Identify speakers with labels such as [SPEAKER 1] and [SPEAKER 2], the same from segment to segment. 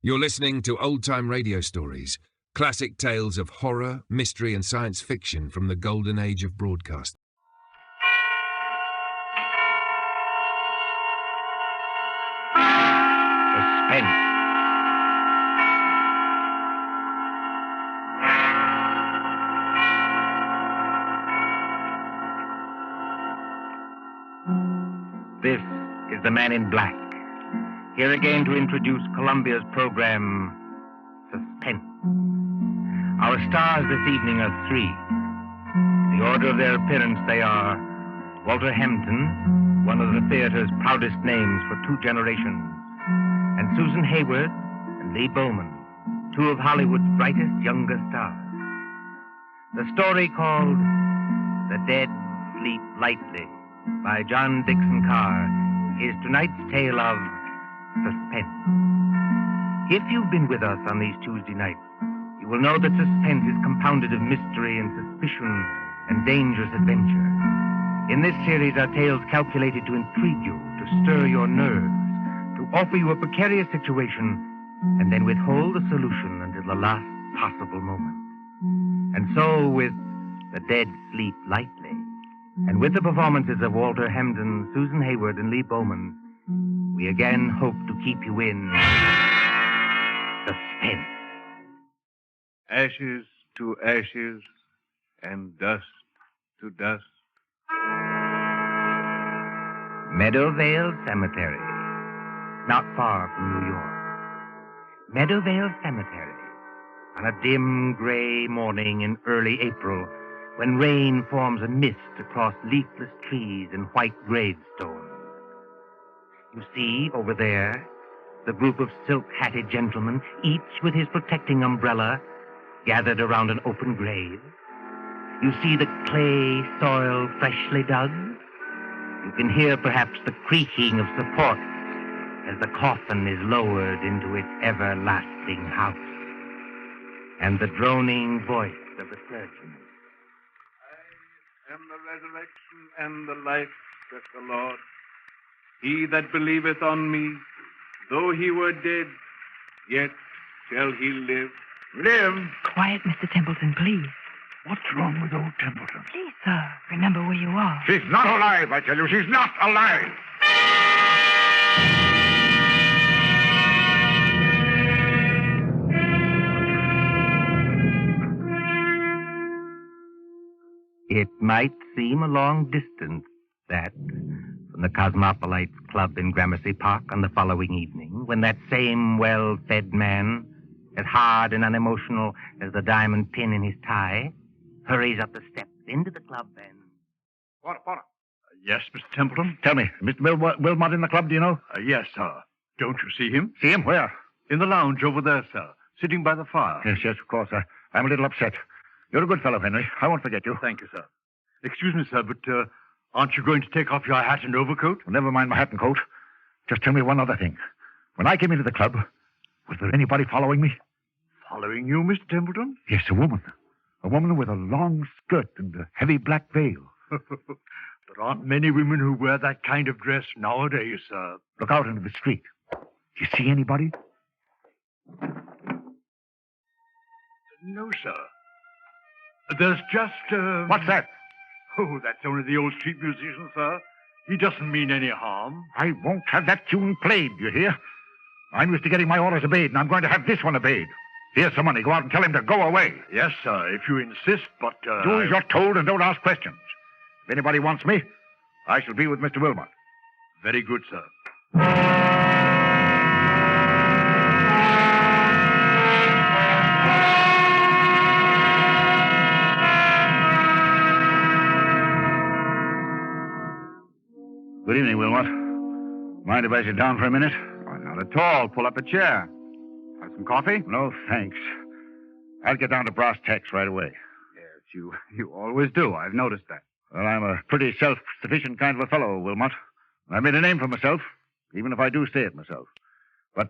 [SPEAKER 1] You're listening to old-time radio stories, classic tales of horror, mystery and science fiction from the golden age of broadcast.
[SPEAKER 2] Suspense. This is the Man in Black, here again to introduce Columbia's program, Suspense. Our stars this evening are three. In the order of their appearance, they are Walter Hampden, one of the theater's proudest names for two generations, and Susan Hayward and Lee Bowman, two of Hollywood's brightest younger stars. The story called The Dead Sleep Lightly by John Dixon Carr is tonight's tale of suspense. If you've been with us on these Tuesday nights, you will know that suspense is compounded of mystery and suspicion and dangerous adventure. In this series are tales calculated to intrigue you, to stir your nerves, to offer you a precarious situation, and then withhold the solution until the last possible moment. And so with The Dead Sleep Lightly, and with the performances of Walter Hampden, Susan Hayward, and Lee Bowman, we again hope to keep you in suspense.
[SPEAKER 3] Ashes to ashes, and dust to dust.
[SPEAKER 2] Meadowvale Cemetery, not far from New York. Meadowvale Cemetery, on a dim gray morning in early April, when rain forms a mist across leafless trees and white gravestones. You see, over there, the group of silk-hatted gentlemen, each with his protecting umbrella, gathered around an open grave. You see the clay soil freshly dug. You can hear perhaps the creaking of support as the coffin is lowered into its everlasting house, and the droning voice of the clergyman.
[SPEAKER 3] I am the resurrection and the life, saith the Lord. He that believeth on me, though he were dead, yet shall he live. Live?
[SPEAKER 4] Quiet, Mr. Templeton, please.
[SPEAKER 3] What's wrong with old Templeton?
[SPEAKER 4] Please, sir, remember where you are.
[SPEAKER 3] She's not alive, I tell you. She's not alive.
[SPEAKER 2] It might seem a long distance, that, from the Cosmopolites Club in Gramercy Park on the following evening, when that same well-fed man, as hard and unemotional as the diamond pin in his tie, hurries up the steps into the club and...
[SPEAKER 3] Porter. Yes, Mr. Templeton?
[SPEAKER 5] Tell me, Mr. Wilmot in the club, do you know?
[SPEAKER 3] Yes, sir. Don't you see him?
[SPEAKER 5] See him? Where?
[SPEAKER 3] In the lounge over there, sir. Sitting by the fire.
[SPEAKER 5] Yes, of course. I'm a little upset. You're a good fellow, Henry. I won't forget you.
[SPEAKER 3] Thank you, sir. Excuse me, sir, but aren't you going to take off your hat and overcoat?
[SPEAKER 5] Well, never mind my hat and coat. Just tell me one other thing. When I came into the club, was there anybody following me?
[SPEAKER 3] Following you, Mr. Templeton?
[SPEAKER 5] Yes, a woman. A woman with a long skirt and a heavy black veil.
[SPEAKER 3] There aren't many women who wear that kind of dress nowadays, sir.
[SPEAKER 5] Look out into the street. Do you see anybody?
[SPEAKER 3] No, sir. There's just,
[SPEAKER 5] What's that?
[SPEAKER 3] Oh, that's only the old street musician, sir. He doesn't mean any harm.
[SPEAKER 5] I won't have that tune played, you hear? I'm used to getting my orders obeyed, and I'm going to have this one obeyed. Here's some money. Go out and tell him to go away.
[SPEAKER 3] Yes, sir, if you insist, but,
[SPEAKER 5] Do as you're told and don't ask questions. If anybody wants me, I shall be with Mr. Wilmot.
[SPEAKER 3] Very good, sir.
[SPEAKER 5] Good evening, Wilmot. Mind if I sit down for a minute?
[SPEAKER 6] Oh, not at all. Pull up a chair. Have some coffee?
[SPEAKER 5] No, thanks. I'll get down to brass tacks right away.
[SPEAKER 6] Yes, you always do. I've noticed that.
[SPEAKER 5] Well, I'm a pretty self-sufficient kind of a fellow, Wilmot. I've made a name for myself, even if I do say it myself. But,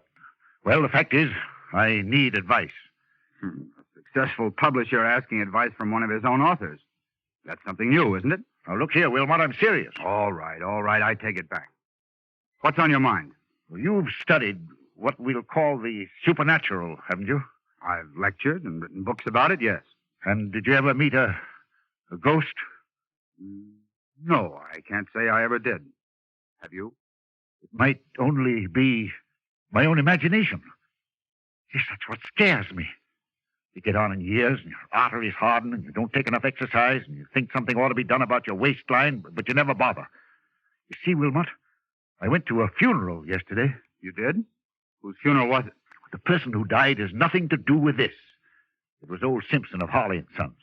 [SPEAKER 5] well, the fact is, I need advice.
[SPEAKER 6] A successful publisher asking advice from one of his own authors. That's something new, isn't it?
[SPEAKER 5] Now, look here, Wilmot, I'm serious.
[SPEAKER 6] All right. I take it back. What's on your mind?
[SPEAKER 5] Well, you've studied, what we'll call the supernatural, haven't you?
[SPEAKER 6] I've lectured and written books about it, yes.
[SPEAKER 5] And did you ever meet a ghost?
[SPEAKER 6] No, I can't say I ever did. Have you?
[SPEAKER 5] It might only be my own imagination. Yes, that's what scares me. You get on in years, and your arteries harden, and you don't take enough exercise, and you think something ought to be done about your waistline, but you never bother. You see, Wilmot, I went to a funeral yesterday.
[SPEAKER 6] You did? Whose funeral was it?
[SPEAKER 5] The person who died has nothing to do with this. It was old Simpson of Harley and Sons.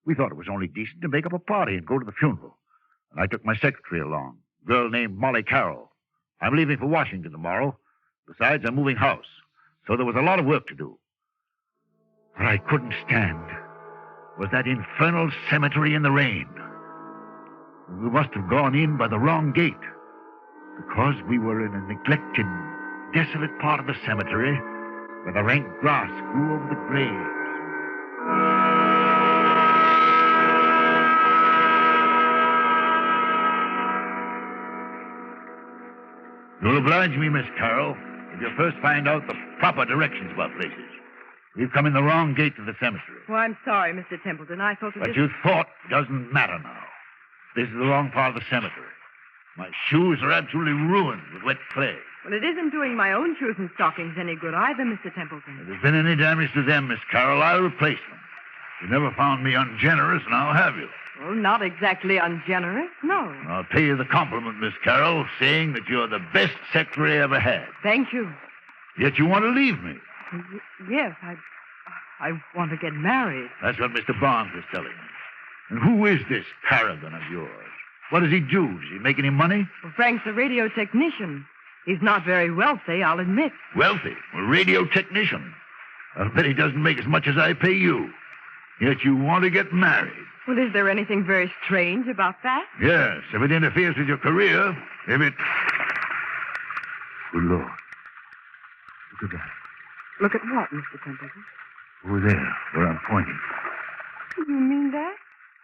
[SPEAKER 5] We thought it was only decent to make up a party and go to the funeral. And I took my secretary along, a girl named Molly Carroll. I'm leaving for Washington tomorrow. Besides, I'm moving house. So there was a lot of work to do. What I couldn't stand was that infernal cemetery in the rain. We must have gone in by the wrong gate, because we were in a neglected, desolate part of the cemetery where the rank grass grew over the graves. You'll oblige me, Miss Carroll, if you first find out the proper directions about places. We've come in the wrong gate to the cemetery.
[SPEAKER 4] Oh, I'm sorry, Mr. Templeton. I thought
[SPEAKER 5] What you thought doesn't matter now. This is the wrong part of the cemetery. My shoes are absolutely ruined with wet clay.
[SPEAKER 4] Well, it isn't doing my own shoes and stockings any good either, Mr. Templeton.
[SPEAKER 5] If there's been any damage to them, Miss Carroll, I'll replace them. You never found me ungenerous, now have you?
[SPEAKER 4] Well, not exactly ungenerous, no.
[SPEAKER 5] I'll pay you the compliment, Miss Carroll, saying that you're the best secretary I ever had.
[SPEAKER 4] Thank you.
[SPEAKER 5] Yet you want to leave me.
[SPEAKER 4] Yes, I want to get married.
[SPEAKER 5] That's what Mr. Barnes was telling me. And who is this paragon of yours? What does he do? Does he make any money?
[SPEAKER 4] Well, Frank's a radio technician. He's not very wealthy, I'll admit.
[SPEAKER 5] Wealthy? A radio technician? I'll bet he doesn't make as much as I pay you. Yet you want to get married.
[SPEAKER 4] Well, is there anything very strange about that?
[SPEAKER 5] Yes, if it interferes with your career, if it... Good Lord. Look at that.
[SPEAKER 4] Look at what, Mr. Templeton?
[SPEAKER 5] Over there, where I'm pointing.
[SPEAKER 4] You mean that?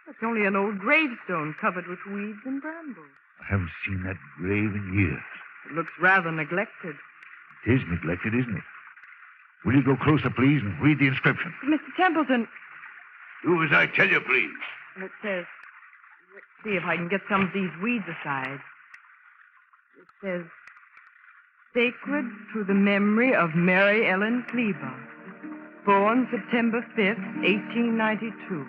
[SPEAKER 4] That's only an old gravestone covered with weeds and brambles.
[SPEAKER 5] I haven't seen that grave in years.
[SPEAKER 4] It looks rather neglected.
[SPEAKER 5] It is neglected, isn't it? Will you go closer, please, and read the inscription?
[SPEAKER 4] Mr. Templeton,
[SPEAKER 5] Do as I tell you, please.
[SPEAKER 4] it says... Let's see if I can get some of these weeds aside. It says... Sacred to the memory of Mary Ellen Cleaver, born September 5th, 1892,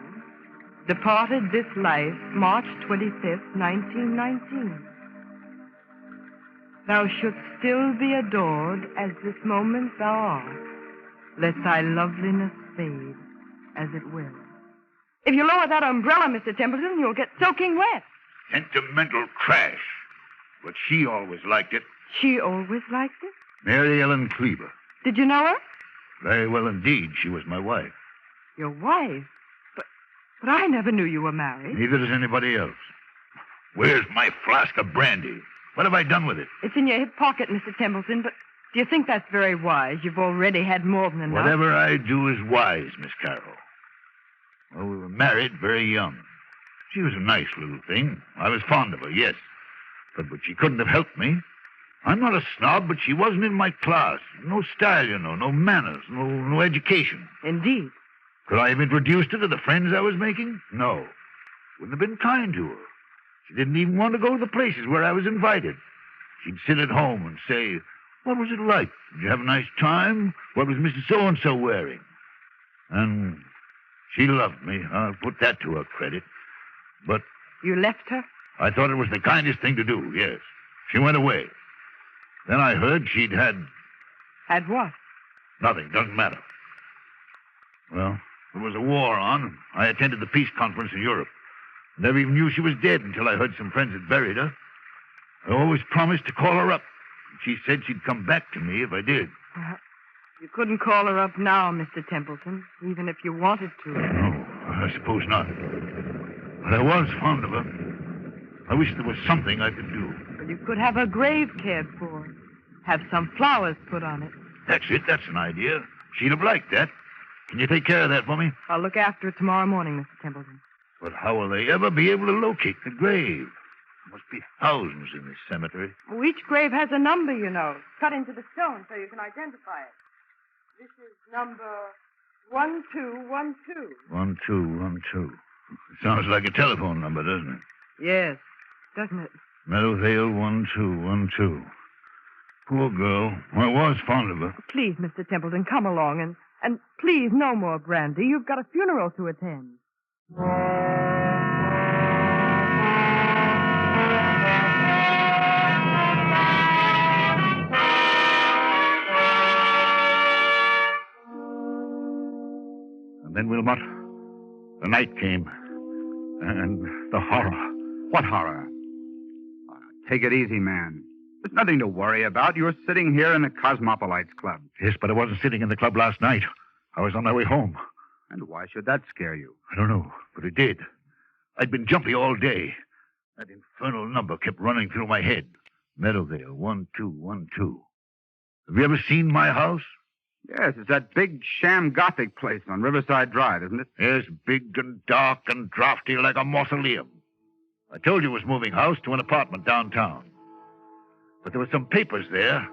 [SPEAKER 4] departed this life March 25th, 1919. Thou shouldst still be adored as this moment thou art, let thy loveliness fade as it will. If you lower that umbrella, Mr. Templeton, you'll get soaking wet.
[SPEAKER 5] Sentimental trash. But she always liked it.
[SPEAKER 4] She always liked it?
[SPEAKER 5] Mary Ellen Cleaver.
[SPEAKER 4] Did you know her?
[SPEAKER 5] Very well indeed. She was my wife.
[SPEAKER 4] Your wife? But I never knew you were married.
[SPEAKER 5] Neither does anybody else. Where's my flask of brandy? What have I done with it?
[SPEAKER 4] It's in your hip pocket, Mr. Templeton, but do you think that's very wise? You've already had more than enough.
[SPEAKER 5] Whatever I do is wise, Miss Carroll. Well, we were married very young. She was a nice little thing. I was fond of her, yes. But she couldn't have helped me. I'm not a snob, but she wasn't in my class. No style, you know, no manners, no education.
[SPEAKER 4] Indeed.
[SPEAKER 5] Could I have introduced her to the friends I was making? No. Wouldn't have been kind to her. She didn't even want to go to the places where I was invited. She'd sit at home and say, what was it like? Did you have a nice time? What was Mrs. So-and-so wearing? And she loved me. I'll put that to her credit. But...
[SPEAKER 4] You left her?
[SPEAKER 5] I thought it was the kindest thing to do, yes. She went away. Then I heard she'd had...
[SPEAKER 4] Had what?
[SPEAKER 5] Nothing, doesn't matter. Well, there was a war on. I attended the peace conference in Europe. Never even knew she was dead until I heard some friends had buried her. I always promised to call her up. She said she'd come back to me if I did.
[SPEAKER 4] You couldn't call her up now, Mr. Templeton, even if you wanted to.
[SPEAKER 5] No, I suppose not. But I was fond of her. I wish there was something I could do.
[SPEAKER 4] Well, you could have her grave cared for. Have some flowers put on it.
[SPEAKER 5] That's it. That's an idea. She'd have liked that. Can you take care of that for me?
[SPEAKER 4] I'll look after it tomorrow morning, Mr. Templeton.
[SPEAKER 5] But how will they ever be able to locate the grave? Must be thousands in this cemetery.
[SPEAKER 4] Each grave has a number, you know, cut into the stone so you can identify it. This is number 1212.
[SPEAKER 5] 1212. Sounds like a telephone number, doesn't it?
[SPEAKER 4] Yes, doesn't it?
[SPEAKER 5] Meadowvale 1212. Poor girl. I was fond of her.
[SPEAKER 4] Please, Mr. Templeton, come along and please, no more brandy. You've got a funeral to attend.
[SPEAKER 5] And then, Wilmot, the night came. And the horror.
[SPEAKER 6] What horror? Take it easy, man. There's nothing to worry about. You're sitting here in the Cosmopolites Club.
[SPEAKER 5] Yes, but I wasn't sitting in the club last night. I was on my way home.
[SPEAKER 6] And why should that scare you?
[SPEAKER 5] I don't know, but it did. I'd been jumpy all day. That infernal number kept running through my head. Meadowvale 1212. Have you ever seen my house?
[SPEAKER 6] Yes, it's that big sham Gothic place on Riverside Drive, isn't it?
[SPEAKER 5] Yes, big and dark and drafty like a mausoleum. I told you it was moving house to an apartment downtown. But there were some papers there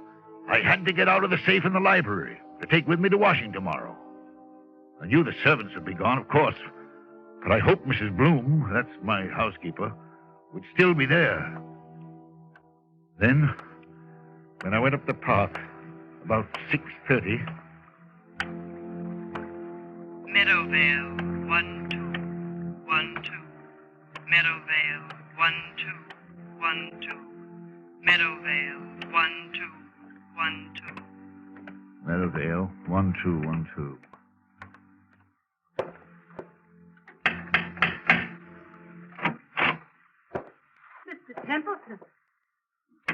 [SPEAKER 5] I had to get out of the safe in the library to take with me to Washington tomorrow. I knew the servants would be gone, of course. But I hoped Mrs. Bloom, that's my housekeeper, would still be there. Then, when I went up the park, about 6:30...
[SPEAKER 7] Meadowvale 1212. Meadowvale 1212. Meadowvale 1212.
[SPEAKER 5] Meadowvale 1212.
[SPEAKER 8] Mr. Templeton,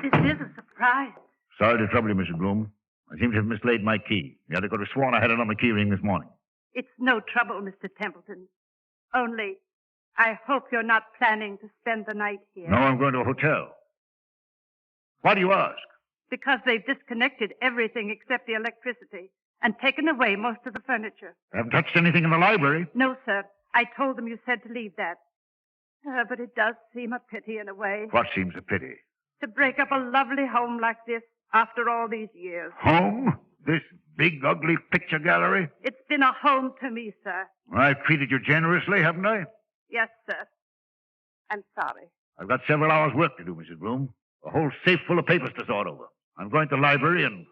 [SPEAKER 8] this is a surprise.
[SPEAKER 5] Sorry to trouble you, Mrs. Bloom. I seem to have mislaid my key. You had to go to sworn I had it on the key ring this morning.
[SPEAKER 8] It's no trouble, Mr. Templeton. Only, I hope you're not planning to spend the night here.
[SPEAKER 5] No, I'm going to a hotel. Why do you ask?
[SPEAKER 8] Because they've disconnected everything except the electricity and taken away most of the furniture.
[SPEAKER 5] I haven't touched anything in the library.
[SPEAKER 8] No, sir. I told them you said to leave that. But it does seem a pity in a way.
[SPEAKER 5] What seems a pity?
[SPEAKER 8] To break up a lovely home like this after all these years.
[SPEAKER 5] Home? This big, ugly picture gallery?
[SPEAKER 8] It's been a home to me, sir.
[SPEAKER 5] I've treated you generously, haven't I?
[SPEAKER 8] Yes, sir. I'm sorry.
[SPEAKER 5] I've got several hours' work to do, Mrs. Bloom. A whole safe full of papers to sort over. I'm going to the library and...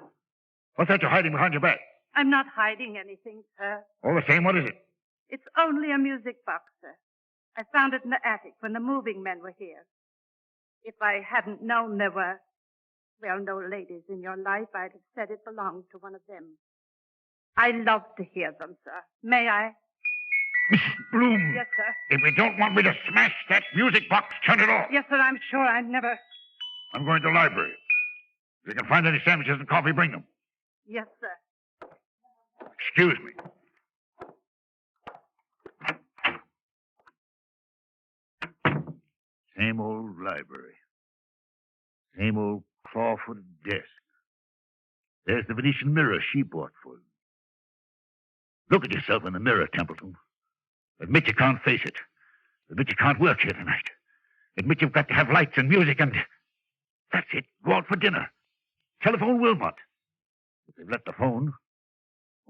[SPEAKER 5] What's that you're hiding behind your back?
[SPEAKER 8] I'm not hiding anything, sir.
[SPEAKER 5] All the same, what is it?
[SPEAKER 8] It's only a music box, sir. I found it in the attic when the moving men were here. If I hadn't known there were, well, no ladies in your life, I'd have said it belonged to one of them. I love to hear them, sir. May I?
[SPEAKER 5] Mrs. Bloom!
[SPEAKER 8] Yes, sir.
[SPEAKER 5] If you don't want me to smash that music box, turn it off.
[SPEAKER 8] Yes, sir, I'm sure I never...
[SPEAKER 5] I'm going to the library. If you can find any sandwiches and coffee, bring them.
[SPEAKER 8] Yes, sir.
[SPEAKER 5] Excuse me. Same old library. Same old claw-footed desk. There's the Venetian mirror she bought for him. Look at yourself in the mirror, Templeton. Admit you can't face it. Admit you can't work here tonight. Admit you've got to have lights and music and... That's it. Go out for dinner. Telephone Wilmot. If they've left the phone...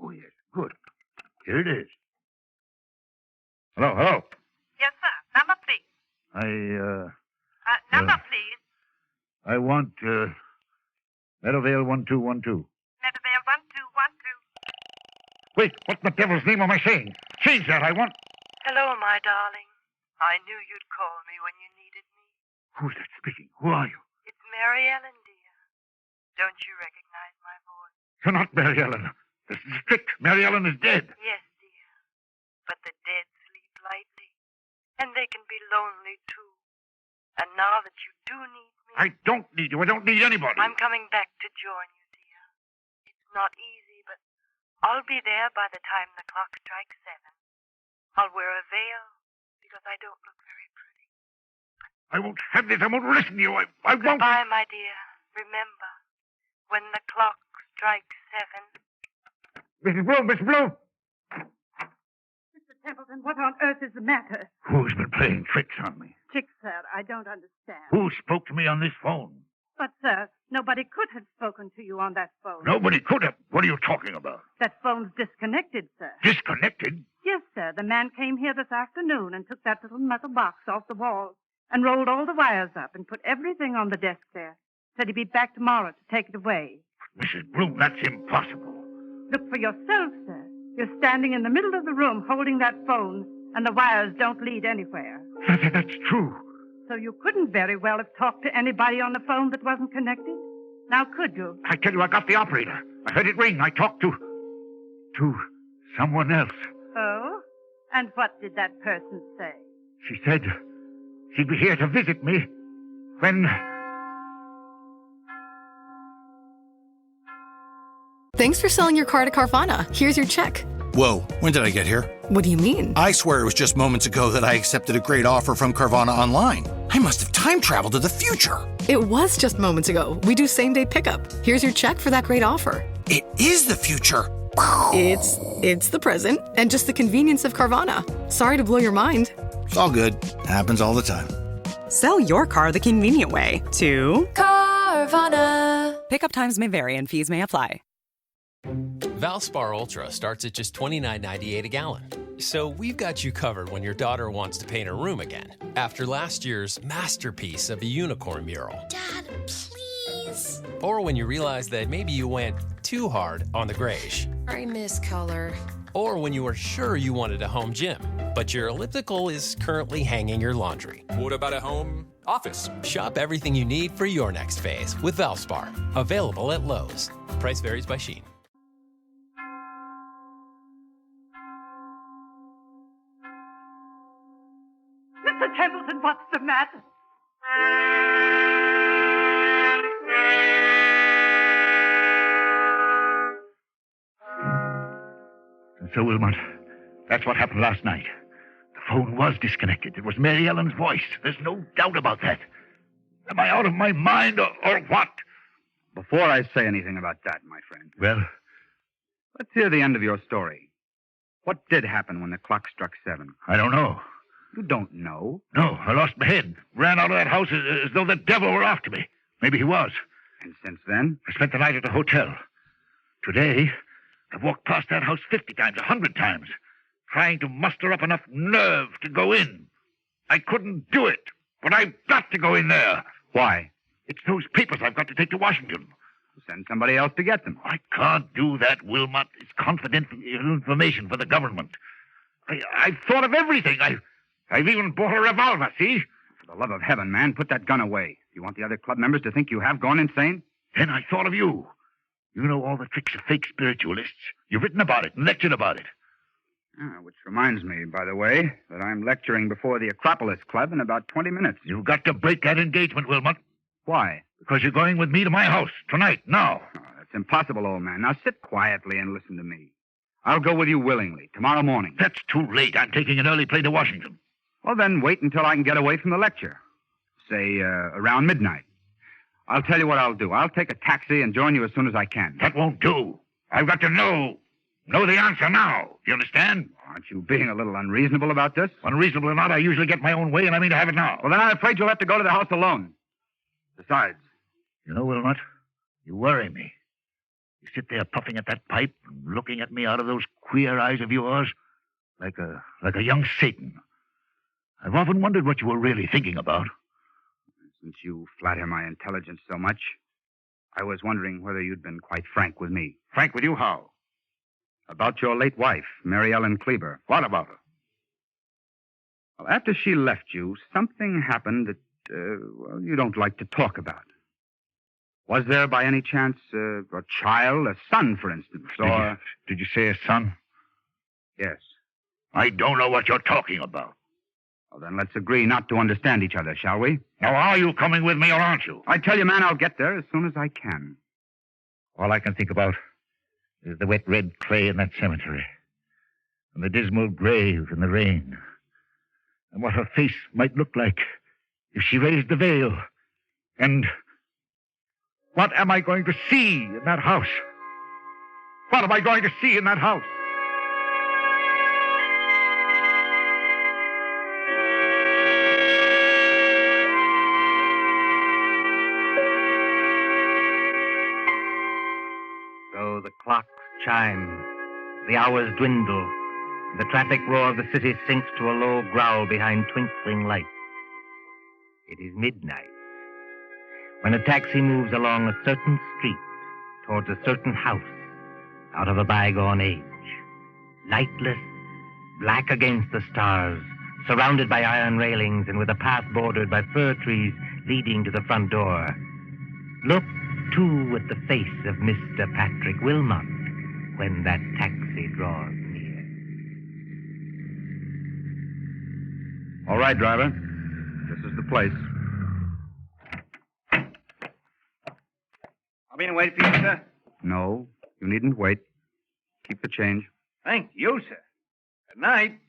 [SPEAKER 5] Oh, yes. Good. Here it is. Hello, hello.
[SPEAKER 7] Yes, sir. Number, please. Number, please.
[SPEAKER 5] I want, Meadowvale 1212.
[SPEAKER 7] Meadowvale 1212.
[SPEAKER 5] Wait, what the devil's name am I saying? Change that, I want...
[SPEAKER 7] Hello, my darling. I knew you'd call me when you needed me.
[SPEAKER 5] Who's that speaking? Who are you?
[SPEAKER 7] It's Mary Ellen, dear. Don't you recognize my voice?
[SPEAKER 5] You're not Mary Ellen. This is trick. Mary Ellen is dead.
[SPEAKER 7] Yes, dear. But the dead sleep lightly. And they can be lonely, too. And now that you do need me...
[SPEAKER 5] I don't need you. I don't need anybody.
[SPEAKER 7] I'm coming back to join you, dear. It's not easy, but I'll be there by the time the clock strikes 7. I'll wear a veil because I don't look very pretty.
[SPEAKER 5] I won't have this. I won't listen to you. I won't...
[SPEAKER 7] Goodbye, my dear. Remember, when the clock strikes 7...
[SPEAKER 5] Mrs. Bloom, Mrs. Bloom!
[SPEAKER 8] Mr. Templeton. Watson, what on earth is the matter?
[SPEAKER 5] Who's been playing tricks on me?
[SPEAKER 8] Tricks, sir, I don't understand.
[SPEAKER 5] Who spoke to me on this phone?
[SPEAKER 8] But, sir, nobody could have spoken to you on that phone.
[SPEAKER 5] Nobody could have. What are you talking about?
[SPEAKER 8] That phone's disconnected, sir.
[SPEAKER 5] Disconnected?
[SPEAKER 8] Yes, sir. The man came here this afternoon and took that little metal box off the wall and rolled all the wires up and put everything on the desk there. Said he'd be back tomorrow to take it away.
[SPEAKER 5] Mrs. Bloom, that's impossible.
[SPEAKER 8] Look for yourself, sir. You're standing in the middle of the room holding that phone, and the wires don't lead anywhere.
[SPEAKER 5] That's true.
[SPEAKER 8] So you couldn't very well have talked to anybody on the phone that wasn't connected? Now, could you?
[SPEAKER 5] I tell you, I got the operator. I heard it ring. I talked to someone else.
[SPEAKER 8] Oh? And what did that person say?
[SPEAKER 5] She said she'd be here to visit me when...
[SPEAKER 9] Thanks for selling your car to Carvana. Here's your check.
[SPEAKER 10] Whoa, when did I get here?
[SPEAKER 9] What do you mean?
[SPEAKER 10] I swear it was just moments ago that I accepted a great offer from Carvana Online. I must have time traveled to the future.
[SPEAKER 9] It was just moments ago. We do same-day pickup. Here's your check for that great offer.
[SPEAKER 10] It is the future.
[SPEAKER 9] It's the present and just the convenience of Carvana. Sorry to blow your mind.
[SPEAKER 10] It's all good. Happens all the time.
[SPEAKER 11] Sell your car the convenient way to
[SPEAKER 12] Carvana.
[SPEAKER 11] Pickup times may vary and fees may apply.
[SPEAKER 13] Valspar Ultra starts at just $29.98 a gallon. So we've got you covered when your daughter wants to paint her room again. After last year's masterpiece of a unicorn mural.
[SPEAKER 12] Dad, please.
[SPEAKER 13] Or when you realize that maybe you went too hard on the grayish.
[SPEAKER 12] I miss color.
[SPEAKER 13] Or when you were sure you wanted a home gym, but your elliptical is currently hanging your laundry.
[SPEAKER 14] What about a home office?
[SPEAKER 13] Shop everything you need for your next phase with Valspar. Available at Lowe's. Price varies by Shein.
[SPEAKER 8] Mr. Templeton, what's the matter?
[SPEAKER 5] So, Wilmot, that's what happened last night. The phone was disconnected. It was Mary Ellen's voice. There's no doubt about that. Am I out of my mind or what?
[SPEAKER 6] Before I say anything about that, my friend.
[SPEAKER 5] Well?
[SPEAKER 6] Let's hear the end of your story. What did happen when the clock struck 7?
[SPEAKER 5] I don't know.
[SPEAKER 6] You don't know?
[SPEAKER 5] No, I lost my head. Ran out of that house as though the devil were after me. Maybe he was.
[SPEAKER 6] And since then?
[SPEAKER 5] I spent the night at a hotel. Today, I've walked past that house 50 times, 100 times, trying to muster up enough nerve to go in. I couldn't do it, but I've got to go in there.
[SPEAKER 6] Why?
[SPEAKER 5] It's those papers I've got to take to Washington.
[SPEAKER 6] Send somebody else to get them.
[SPEAKER 5] I can't do that, Wilmot. It's confidential information for the government. I've thought of everything. I've even bought a revolver, see?
[SPEAKER 6] For the love of heaven, man, put that gun away. You want the other club members to think you have gone insane?
[SPEAKER 5] Then I thought of you. You know all the tricks of fake spiritualists. You've written about it and lectured about it.
[SPEAKER 6] Which reminds me, by the way, that I'm lecturing before the Acropolis Club in about 20 minutes.
[SPEAKER 5] You've got to break that engagement, Wilmot.
[SPEAKER 6] Why?
[SPEAKER 5] Because you're going with me to my house tonight, now.
[SPEAKER 6] Oh, that's impossible, old man. Now sit quietly and listen to me. I'll go with you willingly, tomorrow morning.
[SPEAKER 5] That's too late. I'm taking an early plane to Washington.
[SPEAKER 6] Well, then wait until I can get away from the lecture. Say, around midnight. I'll tell you what I'll do. I'll take a taxi and join you as soon as I can.
[SPEAKER 5] That won't do. I've got to know the answer now. You understand?
[SPEAKER 6] Aren't you being a little unreasonable about this?
[SPEAKER 5] Unreasonable or not, I usually get my own way, and I mean to have it now.
[SPEAKER 6] Well, then I'm afraid you'll have to go to the house alone. Besides...
[SPEAKER 5] You know, Wilmot, you worry me. You sit there puffing at that pipe and looking at me out of those queer eyes of yours like a young Satan. I've often wondered what you were really thinking about.
[SPEAKER 6] Since you flatter my intelligence so much, I was wondering whether you'd been quite frank with me.
[SPEAKER 5] Frank with you how?
[SPEAKER 6] About your late wife, Mary Ellen Kleber.
[SPEAKER 5] What about her?
[SPEAKER 6] Well, after she left you, something happened that, you don't like to talk about. Was there, by any chance, a child, a son, for instance, or...
[SPEAKER 5] Did you say a son?
[SPEAKER 6] Yes.
[SPEAKER 5] I don't know what you're talking about.
[SPEAKER 6] Well, then let's agree not to understand each other, shall we?
[SPEAKER 5] Now, are you coming with me or aren't you?
[SPEAKER 6] I tell you, man, I'll get there as soon as I can.
[SPEAKER 5] All I can think about is the wet red clay in that cemetery, and the dismal grave in the rain, and what her face might look like if she raised the veil, and what am I going to see in that house? What am I going to see in that house?
[SPEAKER 2] chimes. The hours dwindle. The traffic roar of the city sinks to a low growl behind twinkling lights. It is midnight. When a taxi moves along a certain street towards a certain house out of a bygone age. Lightless, black against the stars, surrounded by iron railings and with a path bordered by fir trees leading to the front door. Look, too, at the face of Mr. Patrick Wilmot when that taxi draws near.
[SPEAKER 6] All right, driver. This is the place.
[SPEAKER 3] I'll be in wait for you, sir.
[SPEAKER 6] No, you needn't wait. Keep the change.
[SPEAKER 3] Thank you, sir. Good night.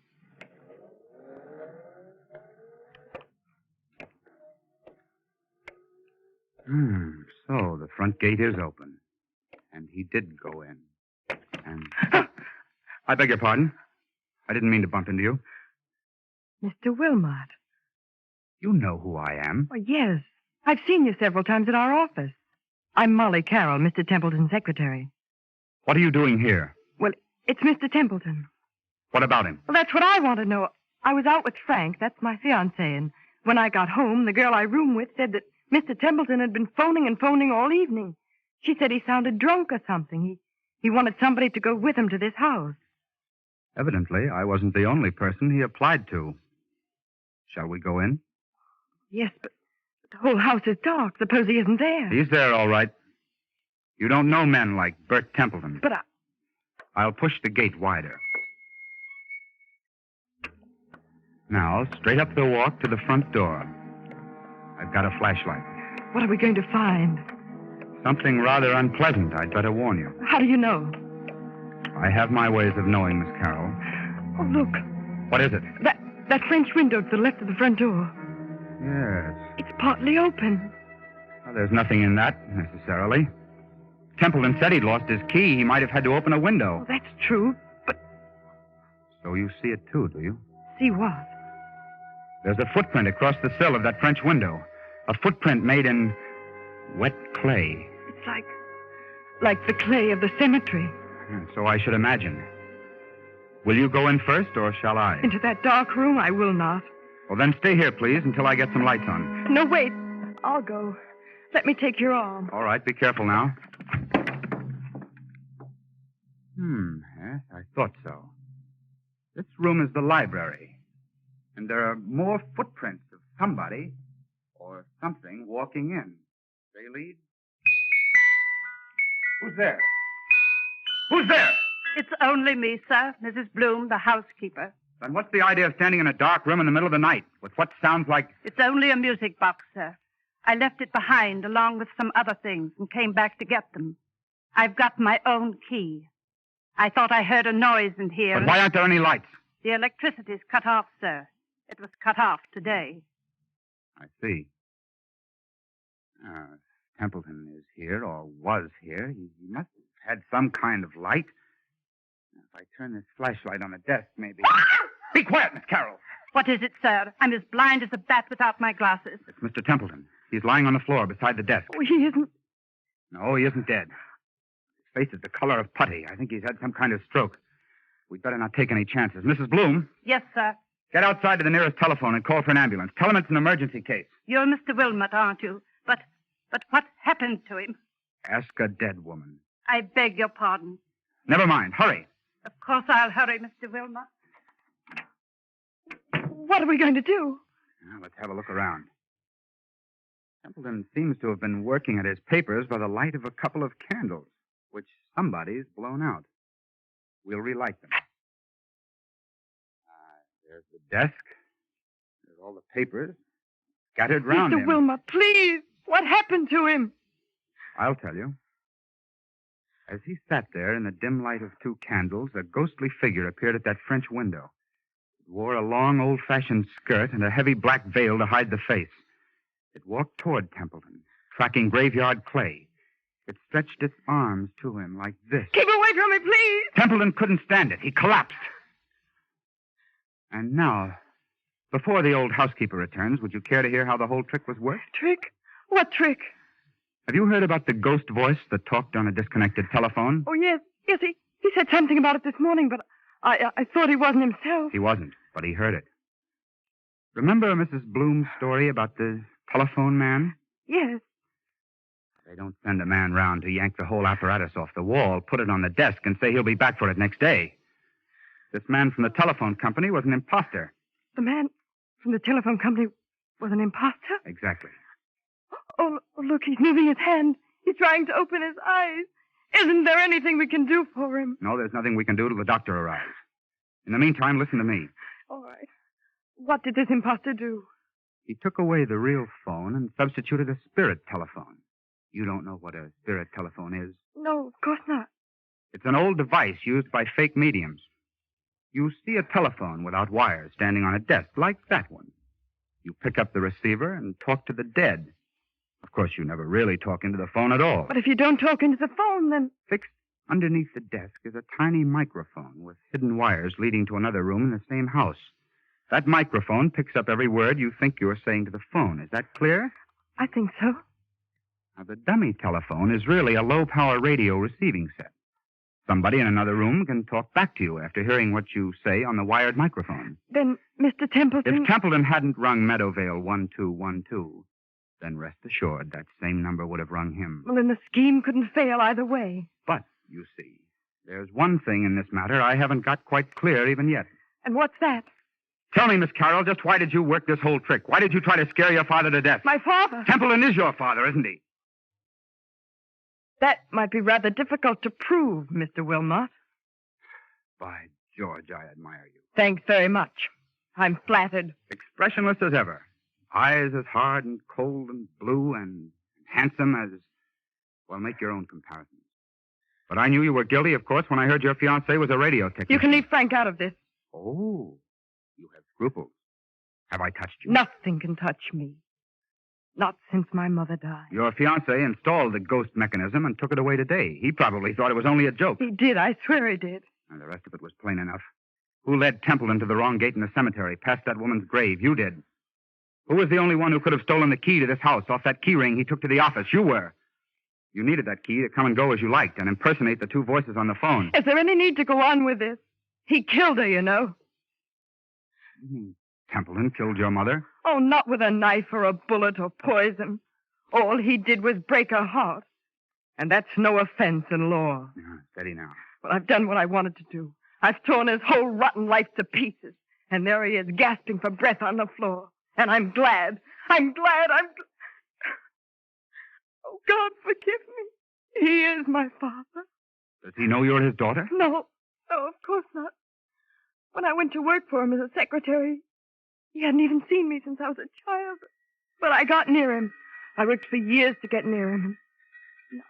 [SPEAKER 6] So the front gate is open. And he did go in. And... I beg your pardon. I didn't mean to bump into you.
[SPEAKER 4] Mr. Wilmot.
[SPEAKER 6] You know who I am.
[SPEAKER 4] Oh, yes. I've seen you several times at our office. I'm Molly Carroll, Mr. Templeton's secretary.
[SPEAKER 6] What are you doing here?
[SPEAKER 4] Well, it's Mr. Templeton.
[SPEAKER 6] What about him?
[SPEAKER 4] Well, that's what I want to know. I was out with Frank, that's my fiancé, and when I got home, the girl I room with said that Mr. Templeton had been phoning and phoning all evening. She said he sounded drunk or something. He wanted somebody to go with him to this house.
[SPEAKER 6] Evidently, I wasn't the only person he applied to. Shall we go in?
[SPEAKER 4] Yes, but the whole house is dark. Suppose he isn't there.
[SPEAKER 6] He's there, all right. You don't know men like Bert Templeton.
[SPEAKER 4] But
[SPEAKER 6] I'll push the gate wider. Now, straight up the walk to the front door. I've got a flashlight.
[SPEAKER 4] What are we going to find?
[SPEAKER 6] Something rather unpleasant, I'd better warn you.
[SPEAKER 4] How do you know?
[SPEAKER 6] I have my ways of knowing, Miss Carroll.
[SPEAKER 4] Oh, look.
[SPEAKER 6] What is it?
[SPEAKER 4] That French window to the left of the front door.
[SPEAKER 6] Yes.
[SPEAKER 4] It's partly open.
[SPEAKER 6] Well, there's nothing in that, necessarily. Templeton said he'd lost his key. He might have had to open a window.
[SPEAKER 4] Oh, that's true, but...
[SPEAKER 6] So you see it, too, do you?
[SPEAKER 4] See what?
[SPEAKER 6] There's a footprint across the sill of that French window. A footprint made in wet clay.
[SPEAKER 4] It's like the clay of the cemetery.
[SPEAKER 6] So I should imagine. Will you go in first, or shall I?
[SPEAKER 4] Into that dark room? I will not.
[SPEAKER 6] Well, then stay here, please, until I get some lights on.
[SPEAKER 4] No, wait. I'll go. Let me take your arm.
[SPEAKER 6] All right, be careful now. Yes, I thought so. This room is the library. And there are more footprints of somebody or something walking in. They lead. Who's there? Who's there?
[SPEAKER 8] It's only me, sir. Mrs. Bloom, the housekeeper.
[SPEAKER 6] Then what's the idea of standing in a dark room in the middle of the night with what sounds like...
[SPEAKER 8] It's only a music box, sir. I left it behind along with some other things and came back to get them. I've got my own key. I thought I heard a noise in here.
[SPEAKER 6] But why aren't there any lights?
[SPEAKER 8] The electricity's cut off, sir. It was cut off today.
[SPEAKER 6] I see. Templeton is here, or was here. He must have had some kind of light. If I turn this flashlight on the desk, maybe... Be quiet, Miss Carroll.
[SPEAKER 8] What is it, sir? I'm as blind as a bat without my glasses.
[SPEAKER 6] It's Mr. Templeton. He's lying on the floor beside the desk.
[SPEAKER 4] Oh, he isn't...
[SPEAKER 6] No, he isn't dead. His face is the color of putty. I think he's had some kind of stroke. We'd better not take any chances. Mrs. Bloom?
[SPEAKER 8] Yes, sir.
[SPEAKER 6] Get outside to the nearest telephone and call for an ambulance. Tell him it's an emergency case.
[SPEAKER 8] You're Mr. Wilmot, aren't you? But what happened to him?
[SPEAKER 6] Ask a dead woman.
[SPEAKER 8] I beg your pardon.
[SPEAKER 6] Never mind. Hurry.
[SPEAKER 8] Of course I'll hurry, Mr. Wilmot.
[SPEAKER 4] What are we going to do?
[SPEAKER 6] Now, let's have a look around. Templeton seems to have been working at his papers by the light of a couple of candles, which somebody's blown out. We'll relight them. There's the desk. There's all the papers scattered round him.
[SPEAKER 4] Mr. Wilmot, please! What happened to him?
[SPEAKER 6] I'll tell you. As he sat there in the dim light of two candles, a ghostly figure appeared at that French window. It wore a long, old-fashioned skirt and a heavy black veil to hide the face. It walked toward Templeton, tracking graveyard clay. It stretched its arms to him like this.
[SPEAKER 4] Keep away from me, please!
[SPEAKER 6] Templeton couldn't stand it. He collapsed. And now, before the old housekeeper returns, would you care to hear how the whole trick was worked?
[SPEAKER 4] Trick? What trick?
[SPEAKER 6] Have you heard about the ghost voice that talked on a disconnected telephone?
[SPEAKER 4] Oh, yes. Yes, He said something about it this morning, but I thought he wasn't himself.
[SPEAKER 6] He wasn't, but he heard it. Remember Mrs. Bloom's story about the telephone man?
[SPEAKER 4] Yes.
[SPEAKER 6] They don't send a man round to yank the whole apparatus off the wall, put it on the desk, and say he'll be back for it next day. This man from the telephone company was an imposter.
[SPEAKER 4] The man from the telephone company was an imposter?
[SPEAKER 6] Exactly.
[SPEAKER 4] Oh, look, he's moving his hand. He's trying to open his eyes. Isn't there anything we can do for him?
[SPEAKER 6] No, there's nothing we can do till the doctor arrives. In the meantime, listen to me.
[SPEAKER 4] All right. What did this imposter do?
[SPEAKER 6] He took away the real phone and substituted a spirit telephone. You don't know what a spirit telephone is?
[SPEAKER 4] No, of course not.
[SPEAKER 6] It's an old device used by fake mediums. You see a telephone without wires standing on a desk, like that one. You pick up the receiver and talk to the dead. Of course, you never really talk into the phone at all.
[SPEAKER 4] But if you don't talk into the phone, then...
[SPEAKER 6] Fixed underneath the desk is a tiny microphone with hidden wires leading to another room in the same house. That microphone picks up every word you think you're saying to the phone. Is that clear?
[SPEAKER 4] I think so.
[SPEAKER 6] Now, the dummy telephone is really a low-power radio receiving set. Somebody in another room can talk back to you after hearing what you say on the wired microphone.
[SPEAKER 4] Then Mr. Templeton...
[SPEAKER 6] If Templeton hadn't rung Meadowvale 1212, then rest assured that same number would have rung him.
[SPEAKER 4] Well, then the scheme couldn't fail either way.
[SPEAKER 6] But, you see, there's one thing in this matter I haven't got quite clear even yet.
[SPEAKER 4] And what's that?
[SPEAKER 6] Tell me, Miss Carroll, just why did you work this whole trick? Why did you try to scare your father to death?
[SPEAKER 4] My father?
[SPEAKER 6] Templeton is your father, isn't he?
[SPEAKER 4] That might be rather difficult to prove, Mr. Wilmot.
[SPEAKER 6] By George, I admire you.
[SPEAKER 4] Thanks very much. I'm flattered.
[SPEAKER 6] Expressionless as ever. Eyes as hard and cold and blue and handsome as... Well, make your own comparisons. But I knew you were guilty, of course, when I heard your fiancé was a radio technician.
[SPEAKER 4] You can leave Frank out of this.
[SPEAKER 6] Oh, you have scruples. Have I touched you?
[SPEAKER 4] Nothing can touch me. Not since my mother died.
[SPEAKER 6] Your fiancé installed the ghost mechanism and took it away today. He probably thought it was only a joke.
[SPEAKER 4] He did. I swear he did.
[SPEAKER 6] And the rest of it was plain enough. Who led Templeton to the wrong gate in the cemetery, past that woman's grave? You did. Who was the only one who could have stolen the key to this house off that key ring he took to the office? You were. You needed that key to come and go as you liked and impersonate the two voices on the phone.
[SPEAKER 4] Is there any need to go on with this? He killed her, you know.
[SPEAKER 6] Templeton killed your mother?
[SPEAKER 4] Oh, not with a knife or a bullet or poison. All he did was break her heart. And that's no offense in law.
[SPEAKER 6] Steady now.
[SPEAKER 4] Well, I've done what I wanted to do. I've torn his whole rotten life to pieces. And there he is, gasping for breath on the floor. And I'm glad. Oh, God, forgive me. He is my father.
[SPEAKER 6] Does he know you're his daughter?
[SPEAKER 4] No, of course not. When I went to work for him as a secretary, he hadn't even seen me since I was a child. But I got near him. I worked for years to get near him. No,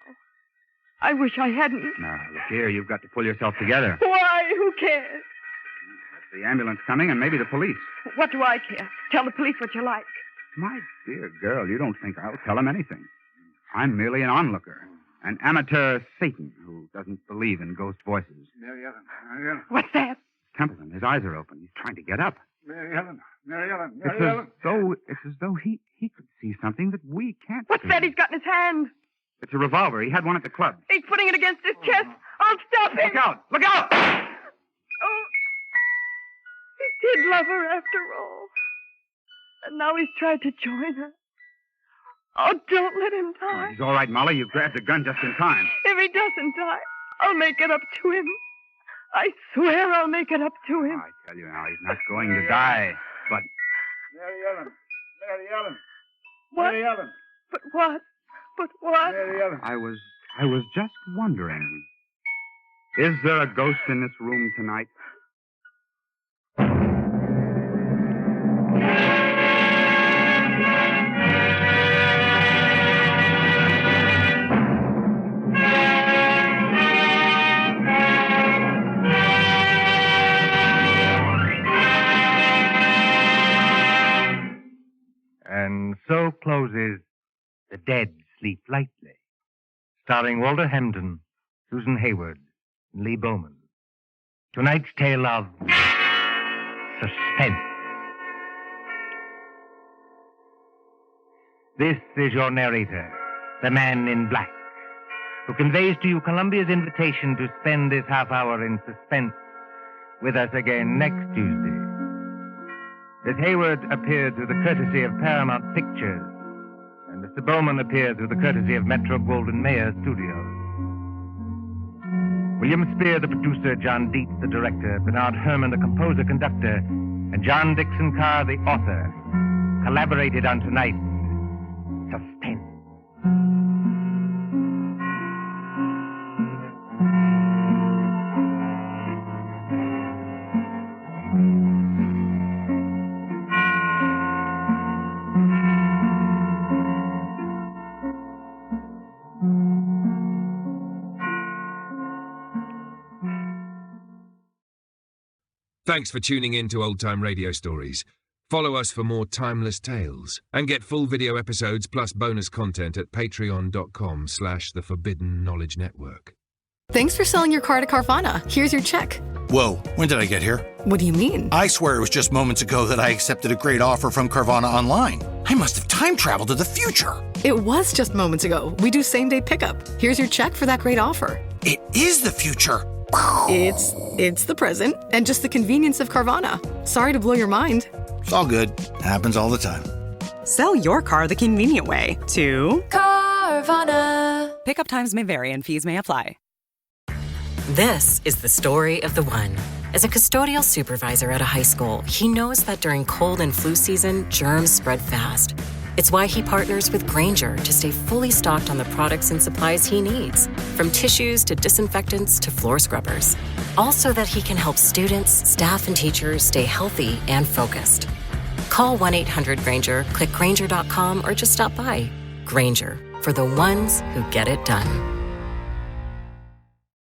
[SPEAKER 4] I wish I hadn't.
[SPEAKER 6] Now, look here, you've got to pull yourself together.
[SPEAKER 4] Why? Who cares?
[SPEAKER 6] The ambulance coming and maybe the police.
[SPEAKER 4] What do I care? Tell the police what you like.
[SPEAKER 6] My dear girl, you don't think I'll tell them anything. I'm merely an onlooker, an amateur Satan who doesn't believe in ghost voices.
[SPEAKER 3] Mary Ellen.
[SPEAKER 4] What's that?
[SPEAKER 6] Templeton, his eyes are open. He's trying to get up.
[SPEAKER 3] Mary Ellen.
[SPEAKER 6] It's as though he could see something that we can't
[SPEAKER 4] What's
[SPEAKER 6] see.
[SPEAKER 4] that he's got in his hand?
[SPEAKER 6] It's a revolver. He had one at the club.
[SPEAKER 4] He's putting it against his chest. I'll stop him.
[SPEAKER 6] Look out! Look out!
[SPEAKER 4] Oh, he did love her after all. And now he's tried to join her. Oh, don't let him die.
[SPEAKER 6] Oh, he's all right, Molly. You grabbed the gun just in time.
[SPEAKER 4] If he doesn't die, I'll make it up to him. I swear I'll make it up to him.
[SPEAKER 6] I tell you now, he's not going to die. But...
[SPEAKER 3] Mary Ellen.
[SPEAKER 4] What?
[SPEAKER 3] Mary Ellen.
[SPEAKER 4] But what?
[SPEAKER 3] Mary Ellen.
[SPEAKER 6] I was just wondering. Is there a ghost in this room tonight?
[SPEAKER 2] And so closes The Dead Sleep Lightly, starring Walter Hampden, Susan Hayward, and Lee Bowman. Tonight's tale of suspense. This is your narrator, the man in black, who conveys to you Columbia's invitation to spend this half hour in suspense with us again next Tuesday. Miss Hayward appeared through the courtesy of Paramount Pictures, and Mr. Bowman appeared through the courtesy of Metro-Goldwyn-Mayer Studios. William Spear, the producer, John Dietz, the director, Bernard Herrmann, the composer-conductor, and John Dixon Carr, the author, collaborated on tonight's Suspense.
[SPEAKER 1] Thanks for tuning in to Old Time Radio Stories. Follow us for more timeless tales and get full video episodes plus bonus content at patreon.com/The Forbidden Knowledge Network.
[SPEAKER 9] Thanks for selling your car to Carvana. Here's your check.
[SPEAKER 10] Whoa, when did I get here?
[SPEAKER 9] What do you mean?
[SPEAKER 10] I swear it was just moments ago that I accepted a great offer from Carvana Online. I must have time traveled to the future.
[SPEAKER 9] It was just moments ago. We do same-day pickup. Here's your check for that great offer.
[SPEAKER 10] It is the future.
[SPEAKER 9] It's the present, and just the convenience of Carvana. Sorry to blow your mind.
[SPEAKER 10] It's all good. Happens all the time.
[SPEAKER 11] Sell your car the convenient way to
[SPEAKER 12] Carvana.
[SPEAKER 11] Pickup times may vary and fees may apply.
[SPEAKER 15] This is the story of the one. As a custodial supervisor at a high school, he knows that during cold and flu season, germs spread fast. It's why he partners with Grainger to stay fully stocked on the products and supplies he needs, from tissues to disinfectants to floor scrubbers. All so that he can help students, staff, and teachers stay healthy and focused. Call 1-800-GRAINGER, click Grainger.com, or just stop by. Grainger, for the ones who get it done.